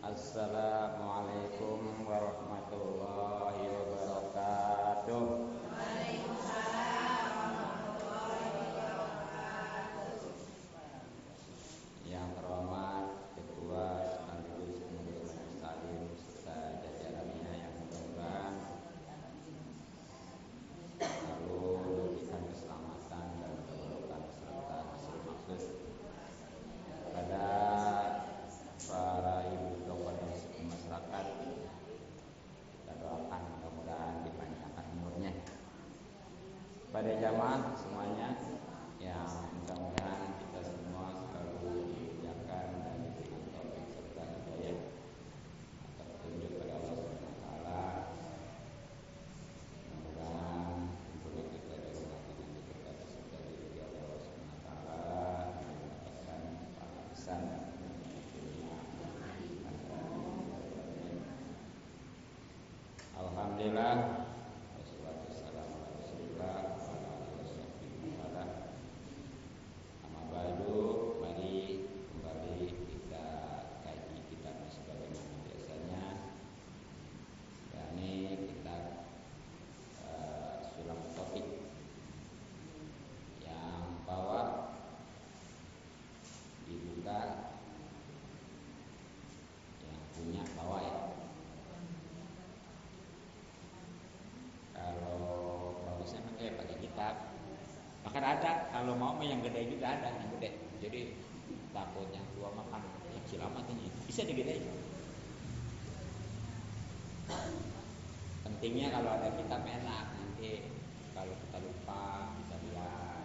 Assalamualaikum warahmatullahi wabarakatuh. Yang terhormat Ketua sekaligus Pengurus Majelis Taklim serta jajarannya yang mudah-mudahan selalu diberikan keselamatan dan keberkahan serta hasil maksud pada para ibu tokoh dan masyarakat. Kita doakan mudah-mudahan dipanjangkan umurnya. Pada jamaah semuanya yang mudah-mudahan kita semua selalu dimuliakan dan diberi taufik serta hidayah atau petunjuk pada Allah Subhanahu wa taala. Mudah-mudahan untuk kita dari nanti kita surga di Allah Subhanahu wa taala mendapatkan pahala besar. Alhamdulillah, wassalatu wassalamu ala Rasulillah wa ala alihi wasallam. Amma ba'du, mari kembali kita kaji kitab sebagaimana biasanya. Yakni kita sulam topik yang bawah dibuka yang punya bawah ya. Kalau bagusnya pakai kitab. Bahkan ada kalau mau yang gede juga ada yang gede. Jadi takut yang tua makan yang kecil amat ini bisa digedein. Pentingnya kalau ada kitab enak, nanti kalau kita lupa kita lihat.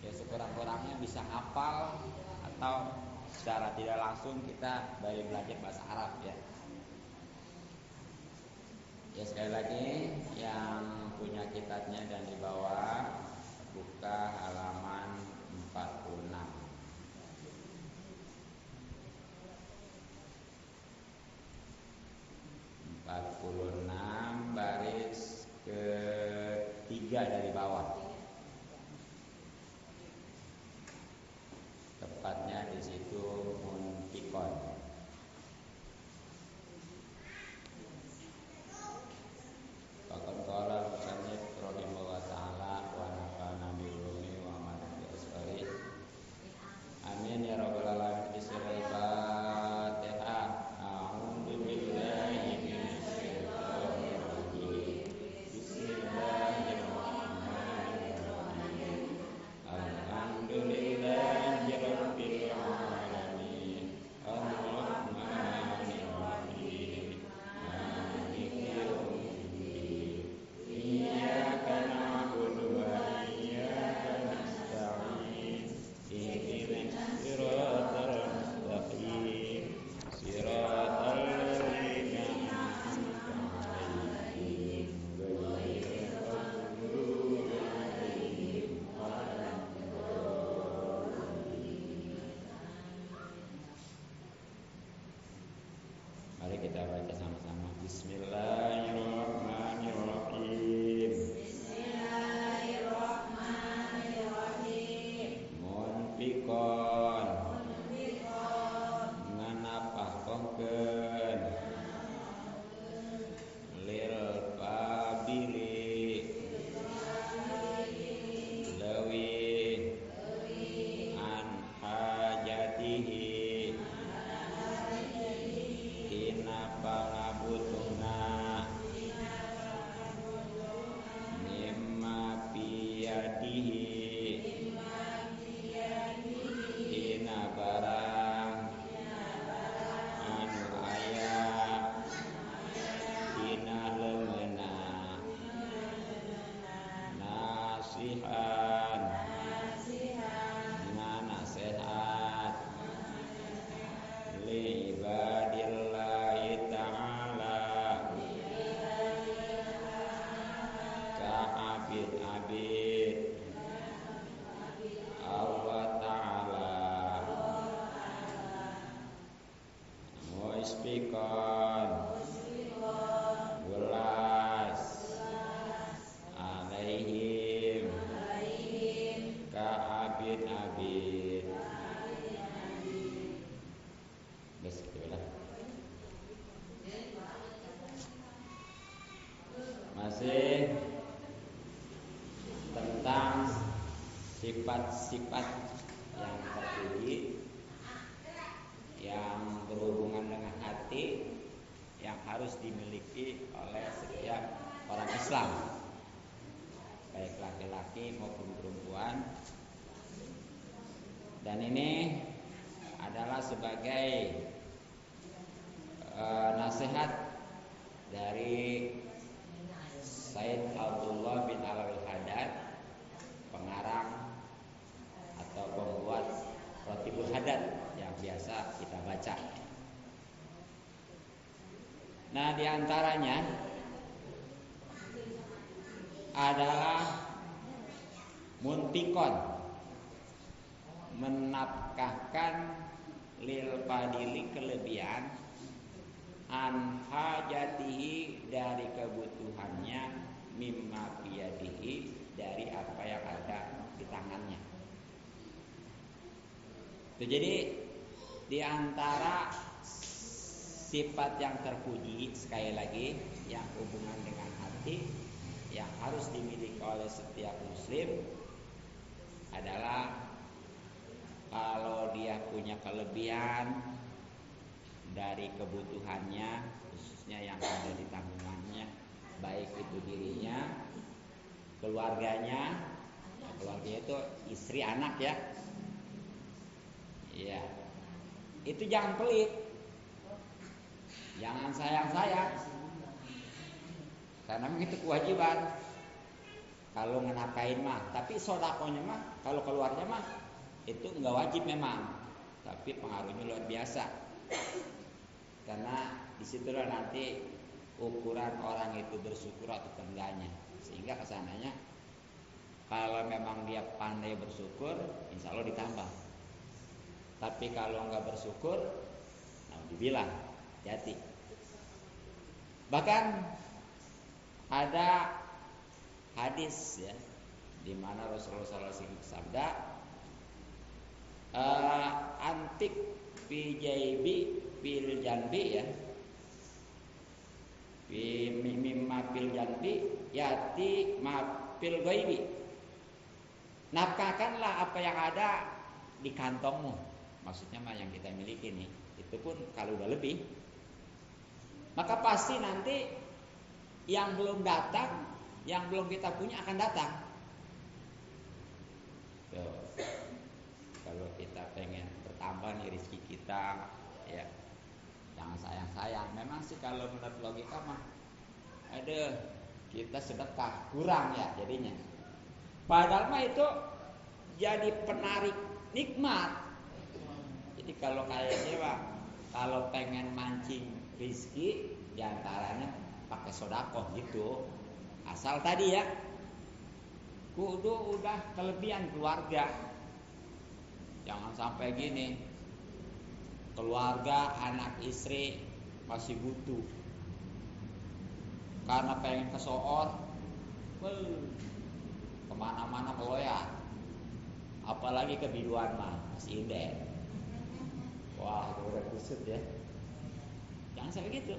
Ya sekurang-kurangnya bisa hafal atau secara tidak langsung kita dari belajar bahasa Arab ya. Ya sekali lagi yang punya kitabnya dan di bawah buka halaman 46. 46 baris ketiga dari bawah. Tepatnya di situ munfikon. Faqad qala musannif rahimahullah ta'ala wa nafa'ana bi ulumi wa amana bi asfari. Amin ya rabbal alamin. Bismillahirrahmanirrahim. A'udzu billahi minasy syaithanir rajim. Bismillahirrahmanirrahim. Alhamdulillahi rabbil alamin. Ar-rahmanir rahim. Maliki yaumiddin. Iyyaka na'budu wa iyyaka nasta'in. Ihdinas siratal mustaqim. Siratal ladzina an'amta 'alaihim ghairil maghdubi 'alaihim waladdallin. Mari kita baca sama-sama. Bismillahirrahmanirrahim. Munfikon. Nganapahkohkeun. Lil babili. Leuwih. An hajatihi. Tina pangabutuhna. Mimma biyadihi. Tina barang anu aya tina leungeunna. Nasihan nganasehat li ibadillahi ta'ala ka abid-abid Allah ta'ala. Muispikon welas alaihim ka abid-abid. Bes gitu lah. sifat yang terpuji yang berhubungan dengan hati yang harus dimiliki oleh setiap orang Islam, baik laki-laki maupun perempuan. Dan ini adalah sebagai nasihat dari Said Abdullah bin Alawil Haddad, pengarang atau pembuat Rotibul Haddad yang biasa kita baca. Nah, diantaranya adalah muntikon, menafkahkan lil fadili kelebihan an hajatihi dari kebutuhannya mimma biyadihi dari apa yang ada di tangannya. Jadi di antara sifat yang terpuji sekali lagi yang hubungan dengan hati yang harus dimiliki oleh setiap muslim adalah kalau dia punya kelebihan dari kebutuhannya, khususnya yang ada di tanggungannya, baik itu dirinya, keluarganya, keluarganya itu istri, anak ya. Iya. Itu jangan pelit. Jangan sayang-sayang. Karena itu kewajiban. Kalau ngenakain mah, tapi sodakonya mah, kalau keluarnya mah itu enggak wajib memang, tapi pengaruhnya luar biasa. Karena disitulah nanti ukuran orang itu bersyukur atau enggaknya. Sehingga kesananya kalau memang dia pandai bersyukur, insya Allah ditambah. Tapi kalau enggak bersyukur, nah dibilang hati. Bahkan ada hadis ya, di mana Rasulullah SAW bersabda, antik fi jaibi fil janbi ya, fi mimma fil janbi yati ma fil ghaibi. Nafkahkanlah apa yang ada di kantongmu. Maksudnya mah yang kita miliki nih. Itu pun kalau udah lebih, maka pasti nanti yang belum datang, yang belum kita punya akan datang. Tuh. Kalau kita pengen bertambah nih rezeki kita, ya jangan sayang-sayang. Memang sih kalau menurut logika mah, kita sedekah kurang ya jadinya. Padahal mah itu jadi penarik nikmat. Jadi kalau kayaknya Pak, kalau pengen mancing rezeki, diantaranya pakai sodakoh gitu. Asal tadi ya, kudu udah kelebihan keluarga. Jangan sampai gini, keluarga, anak istri masih butuh. Karena pengen kesoor, kemana-mana meloyak. Apalagi kebiduan mah masih inden. Wah, itu udah kusut ya. Jangan sampai gitu.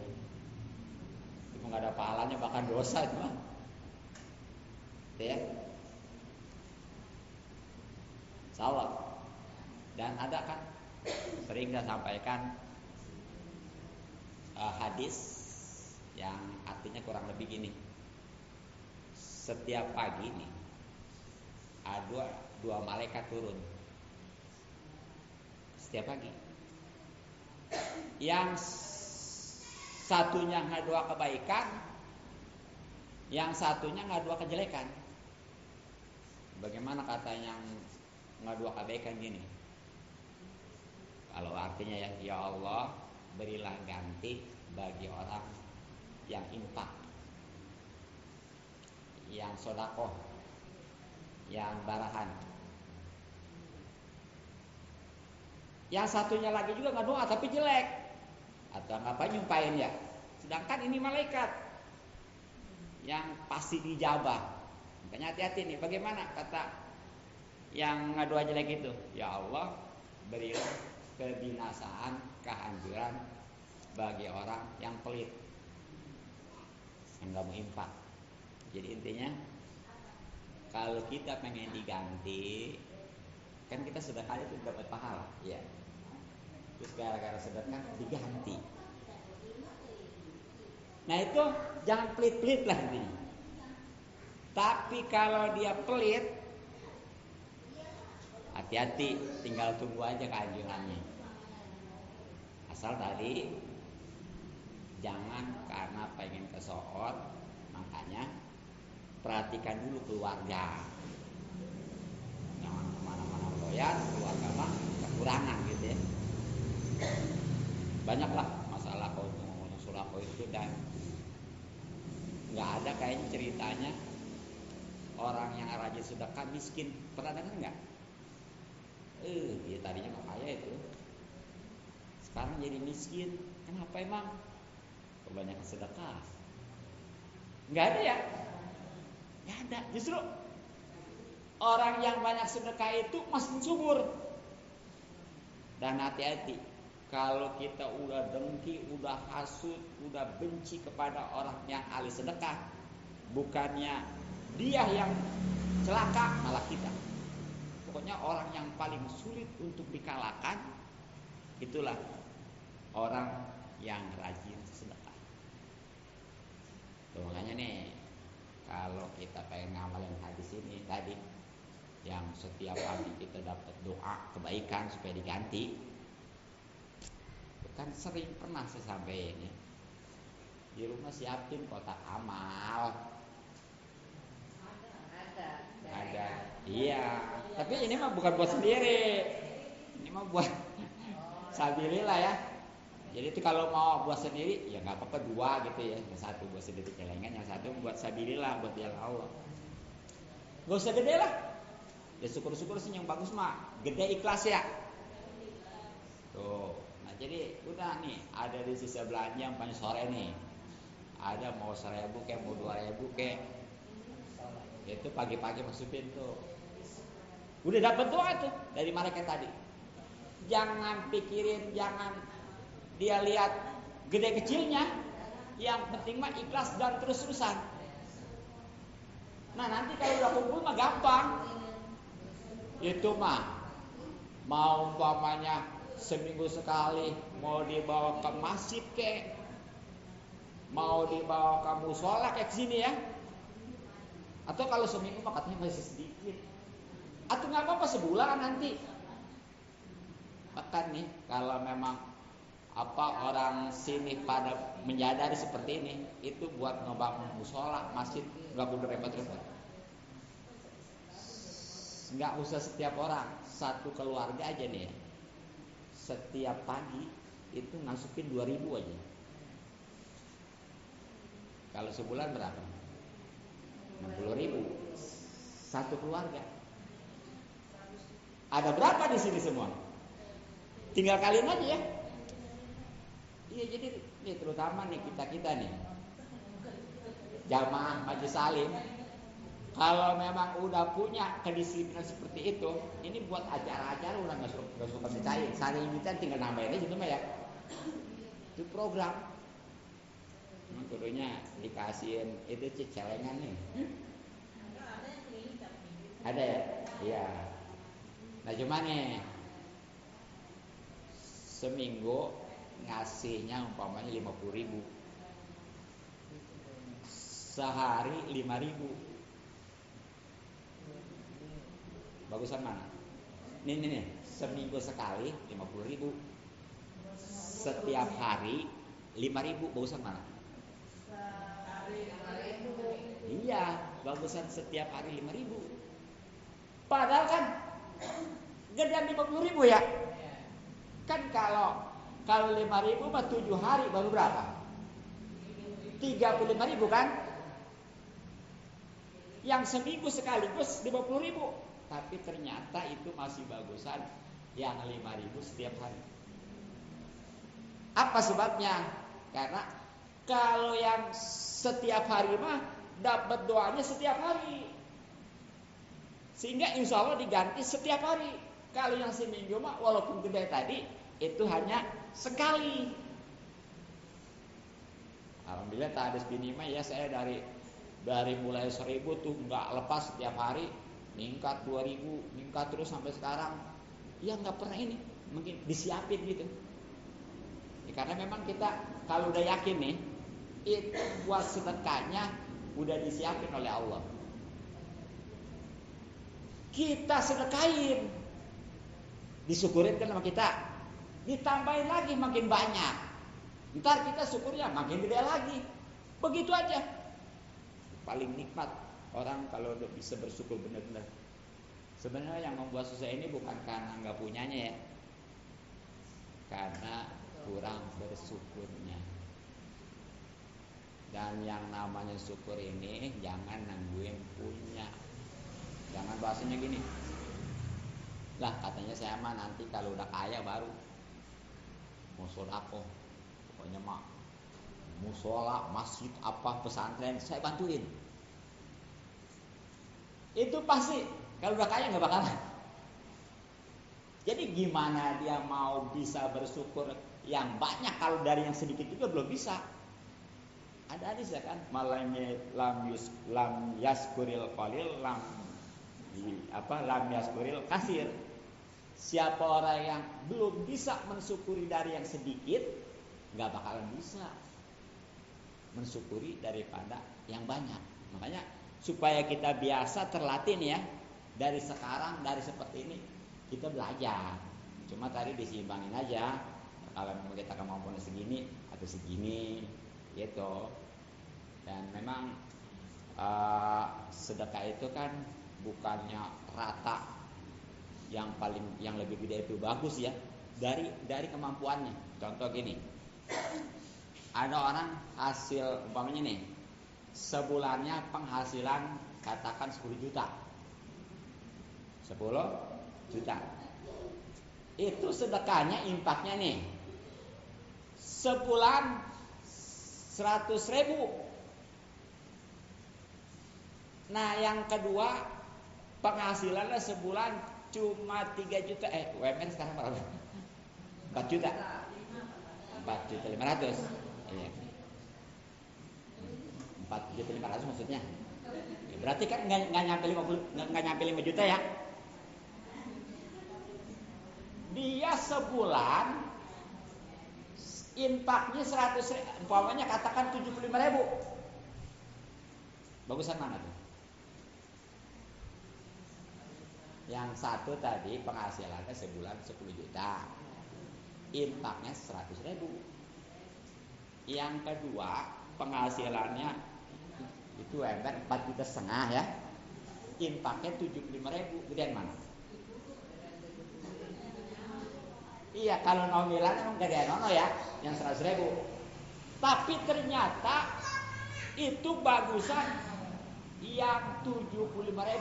Itu nggak ada pahalanya, bahkan dosa itu mah. Ya. Salah. Dan ada kan sering saya sampaikan hadis yang artinya kurang lebih gini. Setiap pagi nih ada dua malaikat turun. Setiap pagi. Yang satunya ngadua kebaikan, yang satunya ngadua kejelekan. Bagaimana kata yang ngadua kebaikan gini? Kalau artinya ya Allah, berilah ganti bagi orang yang infak, yang sedekah, yang barahan. Yang satunya lagi juga nggak doa tapi jelek, atau ngapa nyumpain ya. Sedangkan ini malaikat yang pasti dijabah. Makanya hati-hati nih. Bagaimana kata yang nggak doa jelek itu? Ya Allah, berilah kebinasaan, kehancuran bagi orang yang pelit, yang nggak mau infak. Jadi intinya kalau kita pengen diganti, Kan kita sedekah itu dapat pahala, ya. Terus gara-gara sedekah diganti. Nah itu jangan pelit-pelit lah ini. Tapi kalau dia pelit, hati-hati, tinggal tunggu aja keanjurannya. Asal tadi jangan karena pengen kesohor, makanya perhatikan dulu keluarga. Jangan kemana-mana loyal, keluarga mah kekurangan gitu ya. Banyaklah masalah ngomong sulako itu, dan nggak ada kayaknya ceritanya orang yang rajin sedekah miskin. Pernah dengar nggak? Dia tadinya nggak kaya itu, sekarang jadi miskin. Kenapa emang? Kebanyakan sedekah. Nggak ada ya? Nggak ada. Justru orang yang banyak sedekah itu masih subur. Dan hati-hati, kalau kita udah dengki, udah hasut, udah benci kepada orang yang ahli sedekah, bukannya dia yang celaka, malah kita. Pokoknya orang yang paling sulit untuk dikalahkan itulah orang yang rajin sedekah. Tuh, makanya nih, kalau kita pengen ngamalin hadis ini tadi, yang setiap pagi kita dapat doa kebaikan supaya diganti, kan sering pernah saya sampaikan ya, di rumah siapin kotak amal. Ada. Iya. Tapi ini mah bukan buat sendiri. Ini mah buat sabilillah ya. Jadi itu kalau mau buat sendiri ya nggak apa-apa, dua gitu ya. Yang satu buat sendiri celengan, yang satu buat sabilillah, buat jalan Allah. Gak usah gede lah. Ya syukur-syukur sih yang bagus mah gede ikhlas ya. Tuh. Nah jadi udah nih, ada di sisa belanja yang paling sore nih. Ada mau 1.000 kayak mau 2.000 kayak. Itu pagi-pagi masukin tuh. Udah dapat doa tuh dari mereka tadi. Jangan pikirin, jangan dia lihat gede kecilnya. Yang penting mah ikhlas dan terus-terusan. Nah nanti kalau udah kumpul mah gampang. Itu mah mau umpamanya seminggu sekali mau dibawa ke masjid kek, mau dibawa ke musola kayak sini ya. Atau kalau seminggu mah katanya masih sedikit. Atau nggak apa-apa sebulan nanti. Bahkan nih kalau memang orang sini pada menyadari seperti ini, itu buat ngebangun musola, masjid, nggak perlu repot-repot. Nggak usah setiap orang, satu keluarga aja nih ya. Setiap pagi itu masukin 2.000 aja. Kalau sebulan berapa? 60.000 satu keluarga. Ada berapa di sini semua? Tinggal kalian aja ya. Iya, jadi nih, terutama nih kita nih jamaah majelis salim, kalau memang udah punya kedisiplinan seperti itu, ini buat acara-acara udah nggak suka percaya. Saling minta tinggal nambahin aja gitu mah ya. Itu program. Kudunya dikasihin itu celengan nih. Ada ya? Iya. Nah cuma nih seminggu ngasihnya umpamanya 50.000, sehari 5.000. Bagusan mana? Nih seminggu sekali 50.000, setiap hari 5.000. Bagusan mana? Iya, bagusan setiap hari 5.000. Padahal kan gedean 50.000 ya. Kan kalau 5.000 mah 7 hari baru berapa? 35.000 kan? Yang seminggu sekaligus 50.000. Tapi ternyata itu masih bagusan yang 5.000 setiap hari. Apa sebabnya? Karena kalau yang setiap hari mah dapat doanya setiap hari, sehingga insya Allah diganti setiap hari. Kalau yang seminggu mah walaupun gede tadi itu hanya sekali. Alhamdulillah tak ada bini mah ya, saya dari mulai 1.000 tuh nggak lepas setiap hari Meningkat 2000, meningkat terus sampai sekarang. Ya nggak pernah ini, mungkin disiapin gitu. Ya, karena memang kita kalau udah yakin nih, itu buat sedekahnya udah disiapin oleh Allah. Kita sedekahin, disyukurin kan sama kita, ditambahin lagi makin banyak. Ntar kita syukurnya makin gede lagi. Begitu aja. Paling nikmat orang kalau udah bisa bersyukur benar-benar. Sebenarnya yang membuat susah ini bukan karena nggak punyanya ya, karena kurang bersyukurnya. Dan yang namanya syukur ini jangan nungguin punya. Jangan bahasanya gini, lah katanya saya mah nanti kalau udah kaya baru mau sodako, pokoknya mah musola, masjid, apa pesantren saya bantuin. Itu pasti kalau udah kaya nggak bakalan. Jadi gimana dia mau bisa bersyukur yang banyak kalau dari yang sedikit juga belum bisa. Ada hadis ya kan, lam yaskuril qalil lam yaskuril kasir. Siapa orang yang belum bisa mensyukuri dari yang sedikit, nggak bakalan bisa mensyukuri daripada yang banyak. Makanya supaya kita biasa terlatih ya, dari sekarang, dari seperti ini kita belajar. Cuma tadi diseimbangin aja. Kalau memang kita kemampuan segini atau segini gitu. Dan memang sedekah itu kan bukannya rata, yang lebih gede itu bagus ya, dari kemampuannya. Contoh gini, ada orang hasil umpamanya nih, sebulannya penghasilan katakan 10 juta. 10 juta. Itu sedekahnya, impaknya nih sebulan 100.000. Nah yang kedua penghasilannya sebulan cuma 3 juta. UMR sekarang berapa? 4 juta. 4.500.000. Iya. 4.500.000 maksudnya. Ya, berarti kan nggak nyampe 5 juta ya. Dia sebulan infaknya 100.000, umpamanya katakan 75.000. Bagusan mana tuh? Yang satu tadi penghasilannya sebulan 10 juta, infaknya 100.000. Yang kedua penghasilannya itu ember 4,5 juta ya, infaknya 75.000. Gedean mana? Iya, kalau nomilan emang gedean ono ya, yang 100.000. Tapi ternyata itu bagusan yang 75.000.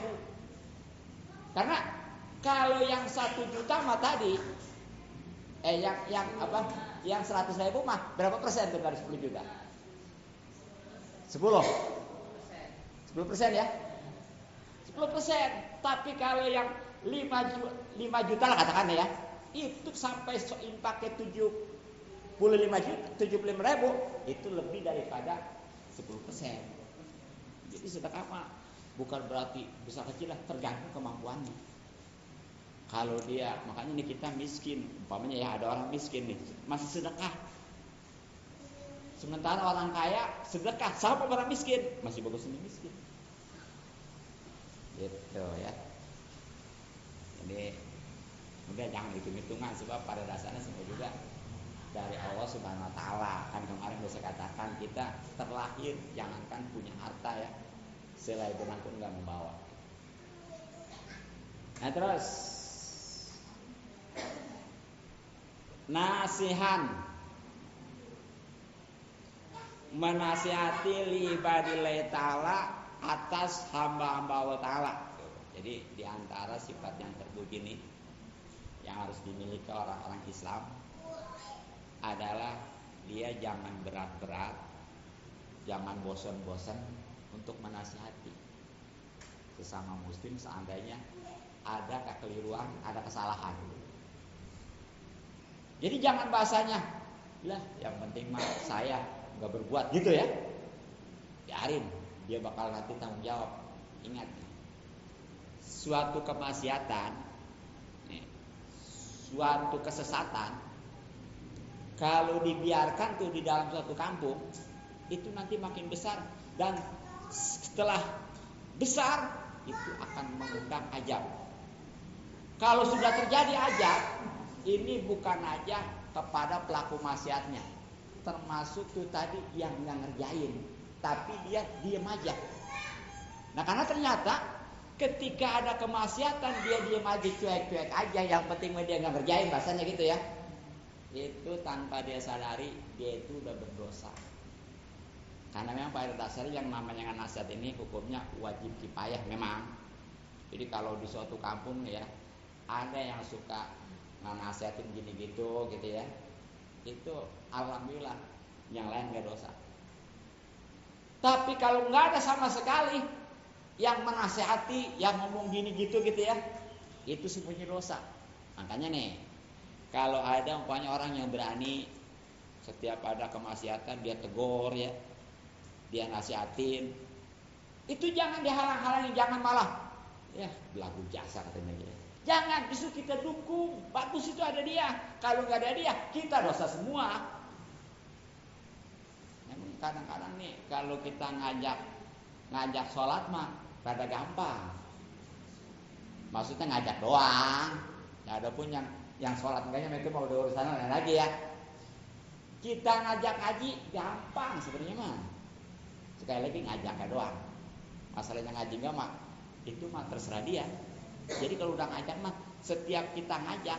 Karena kalau yang 1 juta mah tadi, yang 100.000 mah berapa persen tuh dari 10 juta? 10% ya? 10%. Tapi kalau yang 5 juta lah katakan ya, itu sampai impaknya 75.000, itu lebih daripada 10%. Jadi sedekah mah bukan berarti besar kecil lah, tergantung kemampuannya. Kalau dia, makanya nih kita miskin, umpamanya ya ada orang miskin nih masih sedekah, sementara orang kaya sedekah sama orang miskin, masih bagus ini miskin. Gitu ya. Jadi udah jangan hitung-hitungan, sebab pada dasarnya semua juga dari Allah Subhanahu wa taala. Kan kemarin saya katakan kita terlahir jangankan punya harta ya, selai benang pun enggak membawa. Nah terus nasihan, menasihati lillahi ta'ala atas hamba-hamba Allah ta'ala. Jadi diantara sifat yang terpuji ini yang harus dimiliki orang-orang Islam adalah dia jangan berat-berat, jangan bosan-bosan untuk menasihati sesama muslim seandainya ada kekeliruan, ada kesalahan. Jadi jangan bahasanya, lah yang penting mah saya nggak berbuat gitu ya. Biarin, dia bakal nanti tanggung jawab. Ingat, suatu kemaksiatan, suatu kesesatan, kalau dibiarkan tuh di dalam suatu kampung, itu nanti makin besar, dan setelah besar itu akan mengundang ajab. Kalau sudah terjadi ajab, ini bukan aja kepada pelaku maksiatnya, termasuk tuh tadi yang nggak ngerjain, tapi dia diem aja. Nah, karena ternyata ketika ada kemaksiatan dia diem aja, cuek-cuek aja, yang penting dia nggak ngerjain, bahasanya gitu ya. Itu tanpa dia sadari dia itu udah berdosa. Karena memang pada dasarnya yang namanya nasihat ini hukumnya wajib kifayah memang. Jadi kalau di suatu kampung ya ada yang suka nasihatin gini gitu ya, itu alhamdulillah yang lain nggak dosa. Tapi kalau nggak ada sama sekali yang menasehati, yang ngomong gini gitu ya, itu semuanya dosa. Makanya nih, kalau ada umpamanya orang yang berani setiap ada kemaksiatan dia tegur ya, dia nasihatin, itu jangan dihalang-halangi, jangan malah ya belagu jasa katanya gitu. Jangan, justru kita dukung, bagus itu ada dia. Kalau nggak ada dia, kita dosa semua. Namun kadang-kadang nih kalau kita ngajak sholat mah rada gampang. Maksudnya ngajak doang. Ya ada pun yang sholat enggaknya itu mau udah urusan lain lagi ya. Kita ngajak ngaji gampang sebenarnya mah. Sekali lagi ngajak doang. Masalahnya ngaji enggak mah itu mah terserah dia. Jadi kalau udah ngajak mah setiap kita ngajak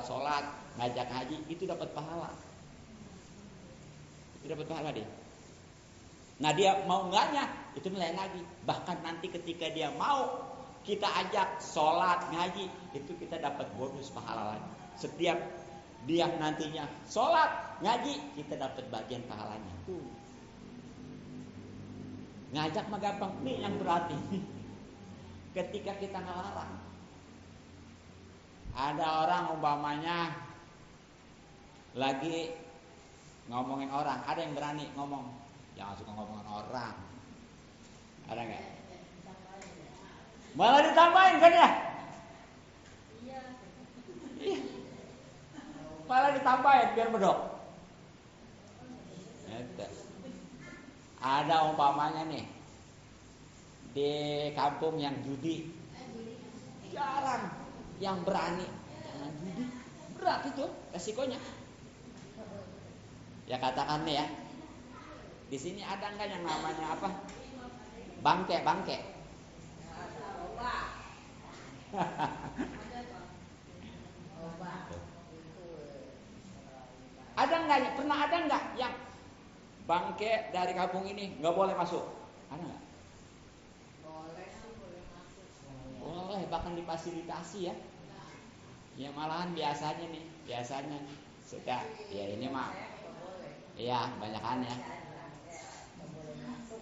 sholat, ngajak ngaji itu dapat pahala. Itu dapat pahala deh. Nah dia mau enggaknya itu lain lagi. Bahkan nanti ketika dia mau kita ajak sholat ngaji itu kita dapat bonus pahala lagi. Setiap dia nantinya sholat ngaji kita dapat bagian pahalanya. Tuh. Ngajak mah gampang, nih yang berarti ketika kita ngelarang. Ada orang umpamanya lagi ngomongin orang, ada yang berani ngomong, jangan suka ngomongin orang. Ada nggak? Malah ditambahin kan ya? Iya. Malah ditambahin biar bedok. Ada umpamanya nih di kampung yang judi, jarang yang berani. Jangan judi, berat itu resikonya. Ya katakan nih ya, di sini ada nggak yang namanya apa? Bangke. Ada nggak? Pernah ada nggak yang bangke dari kampung ini nggak boleh masuk? Ada nggak? Boleh, bahkan difasilitasi ya. Ya malahan biasanya suka ya ini mah. Iya, banyakan ya.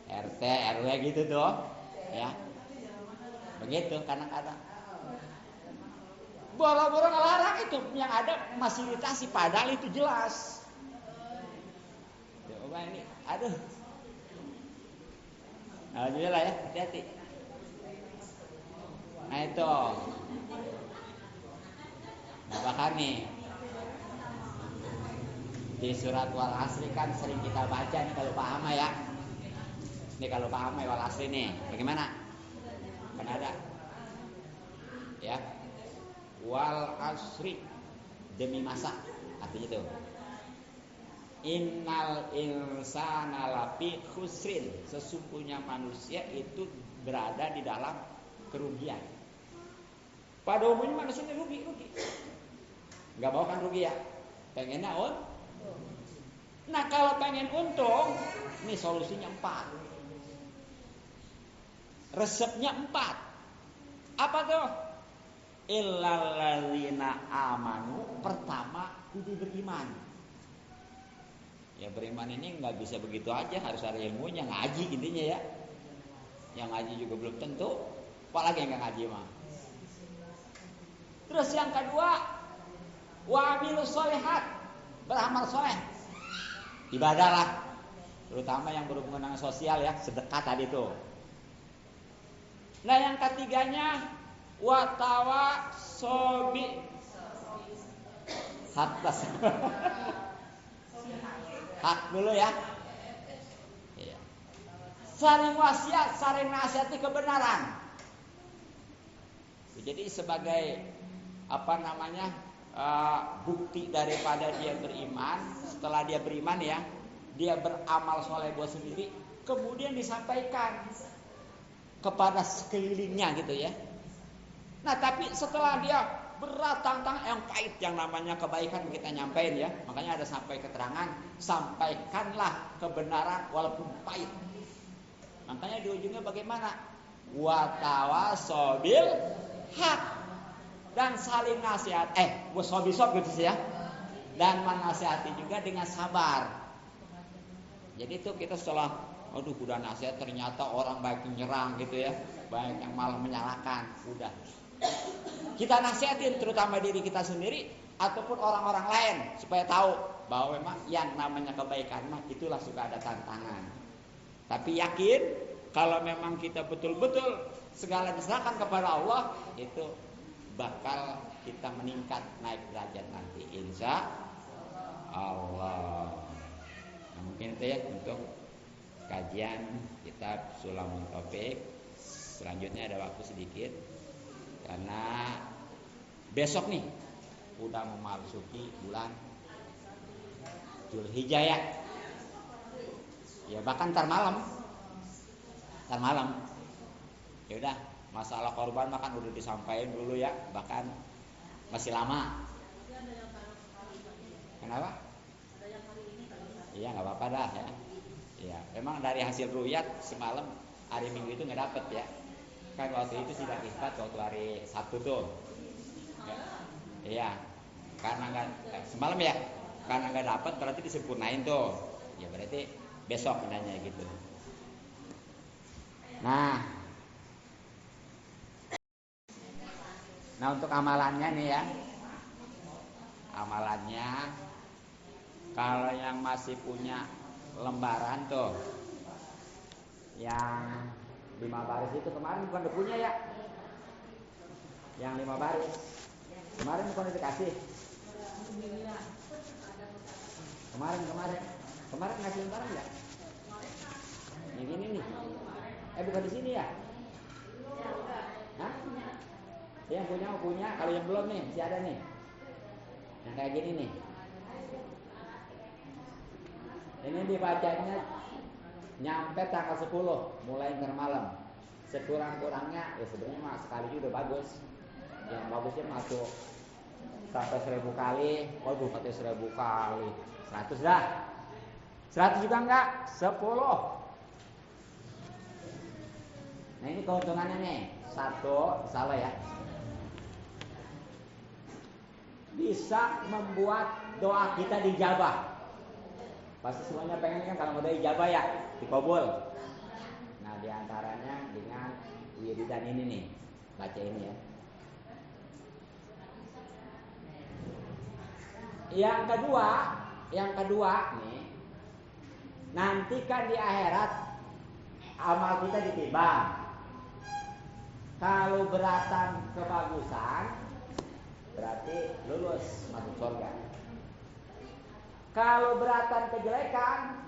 RT, RW gitu tuh. Ya. Begitu kadang-kadang. Boro-boro ngelarang itu, yang ada fasilitasi padahal itu jelas. Coba ini, aduh. Alhamdulillah ya, hati-hati. Nah itu. Nah bahkan nih di surat Wal Asri kan sering kita baca nih kalau Pak Hama ya. Ini kalau Pak Hama Wal Asri nih, bagaimana? Kan ada. Ya. Wal Asri, demi masa, artinya itu. Innal insana lafi khusrin, sesungguhnya manusia itu berada di dalam kerugian. Pada umumnya manusia rugi. Gak mau kan rugi ya? Pengennya Nah kalau pengen untung, ini solusinya 4. Resepnya 4. Apa tuh? Illalladzina amanu, pertama kudu beriman. Ya beriman ini nggak bisa begitu aja, harus ada ilmunya, ngaji intinya ya. Yang ngaji juga belum tentu, apalagi yang nggak ngaji mah. Terus yang kedua, wa amilus sholihat, beramal soleh, ibadah lah, terutama yang berhubungan dengan sosial ya, sedekah tadi tuh. Nah yang ketiganya Watawa sobi hatas. Hak dulu ya. Iya. Saling wasiat, saling nasihati kebenaran. Jadi sebagai bukti daripada dia beriman. Setelah dia beriman ya, dia beramal soleh buat sendiri, kemudian disampaikan kepada sekelilingnya gitu ya. Nah tapi setelah dia berat tantang yang pahit, yang namanya kebaikan kita nyampein ya, makanya ada sampai keterangan, sampaikanlah kebenaran walaupun pahit. Makanya di ujungnya bagaimana? Watawasobil hak, dan saling nasihat, sobisob gitu sih ya, dan menasihati juga dengan sabar. Jadi itu kita setelah udah nasihat ternyata orang baik menyerang gitu ya, baik yang malah menyalahkan, udah kita nasihatin terutama diri kita sendiri ataupun orang-orang lain supaya tahu bahwa memang yang namanya kebaikan itulah suka ada tantangan. Tapi yakin kalau memang kita betul-betul segala diserahkan kepada Allah, itu bakal kita meningkat naik derajat nanti insya Allah. Nah, mungkin itu ya untuk kajian kitab Sulamul Taufik. Selanjutnya ada waktu sedikit karena besok nih udah memasuki bulan Zulhijjah ya. Ya bahkan ntar malam. Ya udah, masalah korban makan udah disampaikan dulu ya, bahkan masih lama. Kenapa? Iya nggak apa-apa dah ya. Iya, memang dari hasil ru'yat semalam hari Minggu itu nggak dapet ya. Kan waktu itu sidang isbat waktu hari Sabtu tuh. Iya, karena nggak semalam ya, karena nggak dapet berarti disempurnain tuh. Ya berarti besok nanya gitu. Nah untuk amalannya nih ya, amalannya kalau yang masih punya lembaran tuh yang 5 baris itu kemarin bukan udah punya ya, yang 5 baris kemarin bukan dikasih, kemarin ngasih lembaran nggak? Yang ini nih, bukan di sini ya? Hah? Yang punya, kalau yang belum nih masih ada nih, yang kayak gini nih. Ini dibacanya nyampe tanggal 10 mulai ntar malam. Sekurang-kurangnya ya sebenarnya mah sekali juga udah bagus. Yang bagusnya masuk sampai 1000 kali. Waduh, katanya 1000 kali. 100 dah. 100 juga enggak? 10. Nah ini keuntungannya nih. 1, salah ya. Bisa membuat doa kita dijabah. Pasti semuanya pengen kan kalau udah ijabah ya dikabul. Nah diantaranya dengan wiridan ini nih, baca ini ya. Yang kedua nih, nanti kan di akhirat amal kita ditimbang. Kalau beratan kebagusan berarti lulus masuk surga. Kalau beratan kejelekan,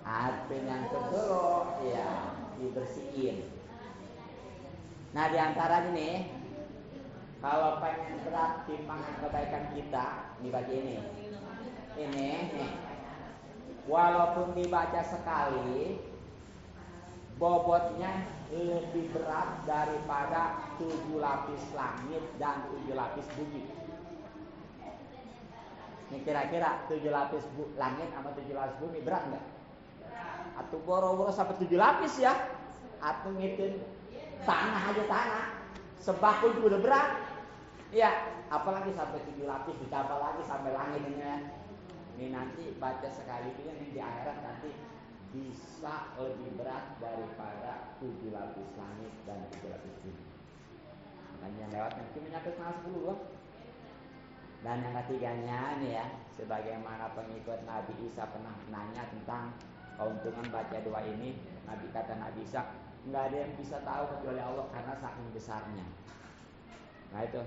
artinya dulu ya dibersihin. Nah diantaranya nih, kalau pengen berat timbangan kebaikan kita, dibaca ini nih. Walaupun dibaca sekali, bobotnya lebih berat daripada 7 lapis langit dan 7 lapis bumi. Ini kira-kira 7 lapis langit sama 7 lapis bumi berat nggak? Atau boro-boro sampai 7 lapis ya? Atau ngitung tanah aja tanah, sembako juga udah berat. Iya, apalagi sampai 7 lapis ditambah lagi sampai langit ini ya. Ini nanti baca sekali itu yang di akhirat nanti bisa lebih berat daripada 7 lapis langit dan 7 lapis bumi. Makanya yang lewat nanti menyangkut tanggal 10 loh. Dan yang ketiganya nih ya, sebagaimana pengikut Nabi Isa pernah nanya tentang keuntungan baca doa ini. Nabi kata Nabi Isa, nggak ada yang bisa tahu kecuali Allah karena saking besarnya. Nah itu,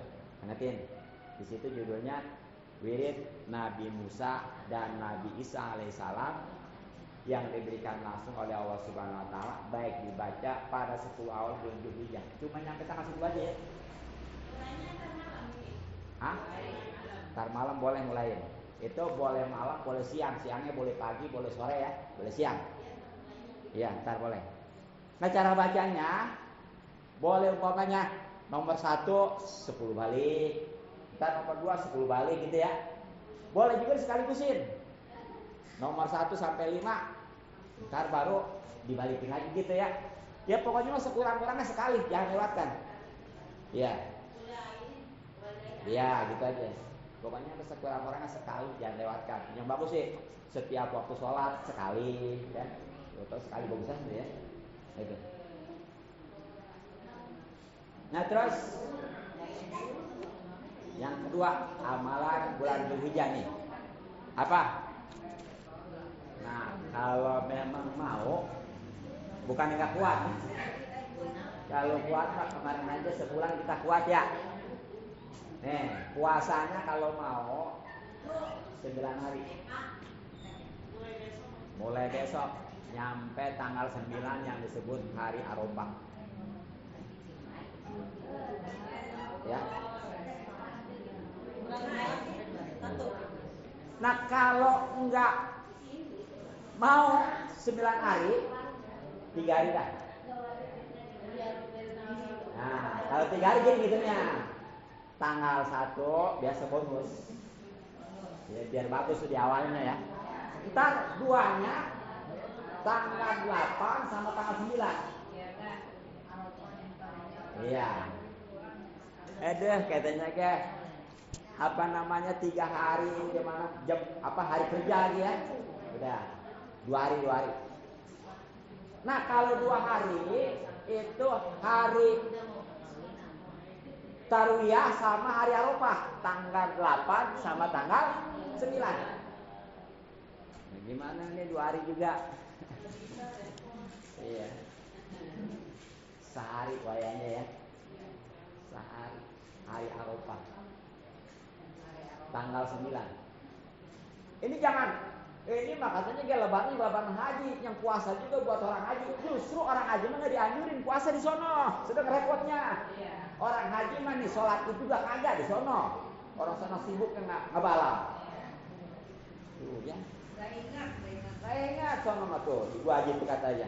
ingetin. Di situ judulnya wirid Nabi Musa dan Nabi Isa alaihissalam yang diberikan langsung oleh Allah Subhanahu Wa Taala, baik dibaca pada 10 awal bulan Dzulhijjah. Cuma nyampe tanggal 10 aja ya. Hah? Ntar malam boleh mulain. Itu boleh malam, boleh siang. Siangnya boleh pagi, boleh sore ya. Boleh siang. Iya, ntar boleh. Nah cara bacanya boleh umpamanya nomor 1 10 balik, ntar nomor 2 10 balik gitu ya. Boleh juga sekaligusin. Nomor 1 sampai 5, ntar baru dibalikin lagi gitu ya. Ya pokoknya sekurang-kurangnya sekali, jangan lewatkan. Iya. Iya gitu aja. Pokoknya sekurang-kurangnya sekali, jangan lewatkan. Yang bagus sih setiap waktu sholat sekali ya. Atau sekali bagusan gitu ya. Itu. Nah terus yang kedua, amalan bulan Dzulhijjah nih. Apa? Nah, kalau memang mau, bukan nggak kuat. Kalau kuat Pak, kemarin aja sebulan kita kuat ya. Nih, puasanya kalau mau 9 hari. Mulai besok nyampe tanggal 9 yang disebut hari Arafah. Ya. Nah, kalau enggak mau 9 hari, 3 hari dah. Nah, kalau 3 hari gini gitunya. Tanggal 1 biasa bonus. Ya, biar bagus di awalnya ya. Ntar duanya tanggal 8 sama tanggal 9. Iya. Katanya ke apa namanya 3 hari gimana jam apa hari kerja lagi ya. Udah 2 hari. Nah kalau 2 hari itu hari Tarwiyah sama hari Arafah, tanggal 8 sama tanggal 9. Nah, gimana nih 2 hari juga? Iya. Sehari wayangnya ya. Sehari hari Arafah. Tanggal 9. Ini jangan. Ini makanya gak lebaran haji, yang puasa juga buat orang haji. Justru orang haji mah nggak dianjurin puasa di sono, sedang repotnya. Orang haji mah nih sholat itu juga kagak di sono. Orang sono sibuk nggak balam. Tuh ya. Gak ingat sono mah tuh, ibu haji itu katanya.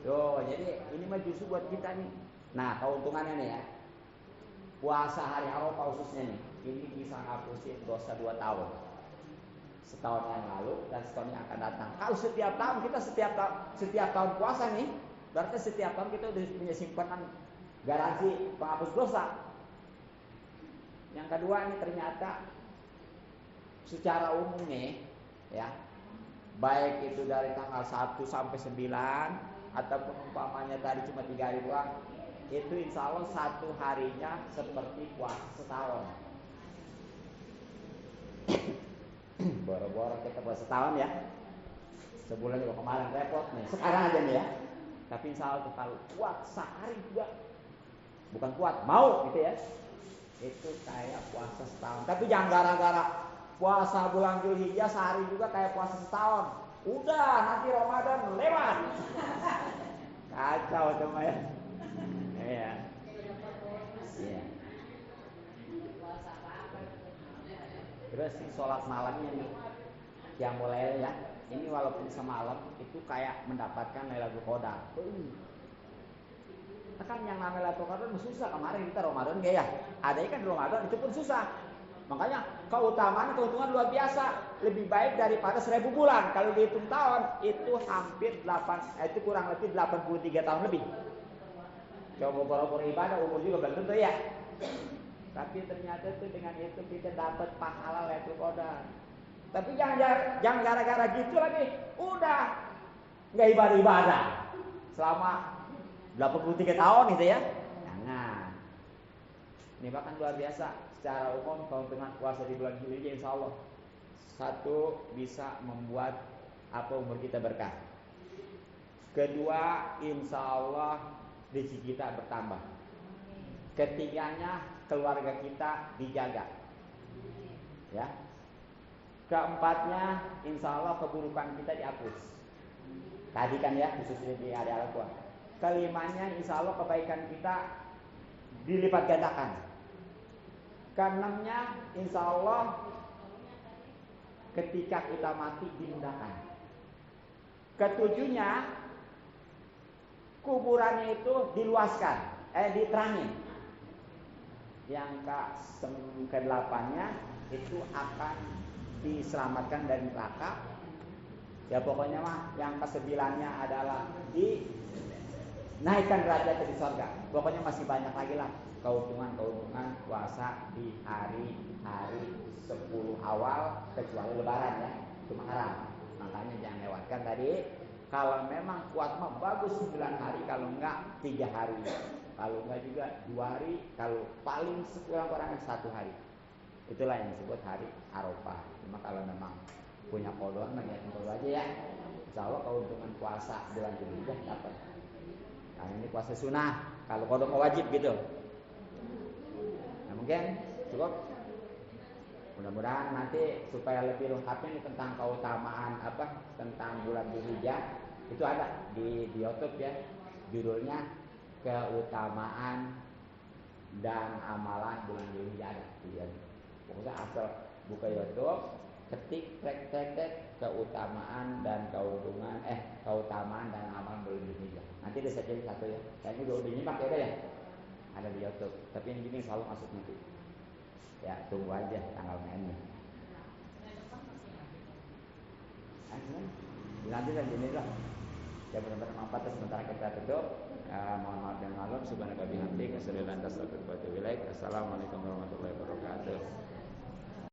Yo, jadi ini mah justru buat kita nih. Nah, keuntungannya nih ya. Puasa hari Arafah khususnya nih, ini bisa ngapusin dosa 2 tahun. Setahun yang lalu dan setahun yang akan datang. Kalau setiap tahun kita setiap tahun puasa nih, berarti setiap tahun kita udah punya simpanan garansi penghapus dosa. Yang kedua ini ternyata secara umum nih ya, baik itu dari tanggal 1 sampai 9 ataupun umpamanya tadi cuma 3 hari doang, itu insya Allah 1 harinya seperti puasa setahun. Boro-boro kita puasa setahun ya. Sebulan juga kemarin repot nih. Sekarang aja nih ya. Tapi insya Allah kalau kuat sehari juga, bukan kuat, mau gitu ya, itu kayak puasa setahun. Tapi jangan gara-gara puasa bulan Dzulhijjah sehari juga kayak puasa setahun. Udah nanti Ramadan lewat. Kacau cuma ya. Iya. Iya. Terus si sholat malamnya nih, yang mulai ya, ini walaupun semalam itu kayak mendapatkan Lailatul Qadar. Kan yang namanya Lailatul Qadar susah, kemarin kita Ramadan kayak ya. Ada kan di Ramadan itu pun susah. Makanya keutamaan luar biasa, lebih baik daripada 1000 bulan. Kalau dihitung tahun itu hampir 8, itu kurang lebih 83 tahun lebih. Coba boro-boro ibadah umur juga belum tentu ya. Tapi ternyata itu dengan itu kita dapat pahala Lailatul Qadar. Tapi jangan gara-gara gitu lagi. Udah nggak ibadah selama 83 tahun gitu ya. Jangan. Ini bahkan luar biasa. Secara umum keuntungan puasa di bulan Dzulhijjah insya Allah 1 bisa membuat umur kita berkah. Kedua, insya Allah rezeki kita bertambah. Ketiganya, keluarga kita dijaga. Ya. Keempatnya, insya Allah keburukan kita dihapus. Tadi kan ya, khususnya di hari Al-Quran. Kelimanya, insya Allah kebaikan kita dilipat gandakan. Keenamnya, insya Allah ketika kita mati dimudahkan. Ketujuhnya, kuburannya itu diluaskan, diterangin. Yang ke-8-nya itu akan diselamatkan dari neraka. Ya pokoknya mah yang ke-9-nya adalah dinaikkan derajat di surga. Pokoknya masih banyak lagi lah keuntungan puasa di hari-hari 10 awal kecuali lebaran ya, itu haram. Makanya jangan lewatkan tadi. Kalau memang kuat mah bagus 9 hari, kalau enggak 3 hari. Kalau enggak juga 2 hari, kalau paling sekurang-kurangnya 1 hari. Itulah yang disebut hari Arafah. Cuma kalau memang punya kodok, niatin dulu aja ya. Insya Allah keuntungan puasa bulan Dzulhijjah dapat. Nah ini puasa sunnah. Kalau kodok mau wajib gitu. Nah mungkin cukup. Mudah-mudahan nanti supaya lebih lengkapnya tentang keutamaan tentang bulan Dzulhijjah itu ada di YouTube ya. Judulnya keutamaan dan amalan bulan Dzulhijjah ada. Pokoknya asal buka YouTube, ketik tek keutamaan dan keutamaan dan amalan bulan Dzulhijjah. Nanti bisa jadi satu ya. Kayaknya udah nyimak ya. Ada di YouTube. Tapi yang gini selalu masuk nanti. Ya tunggu aja tanggal mainnya. Nanti kan gini lah. Ya benar-benar manfaat. Sementara kita tutup. Mohon maaf dan maklum. Subhanaka bihamdik. Assalamualaikum warahmatullahi wabarakatuh.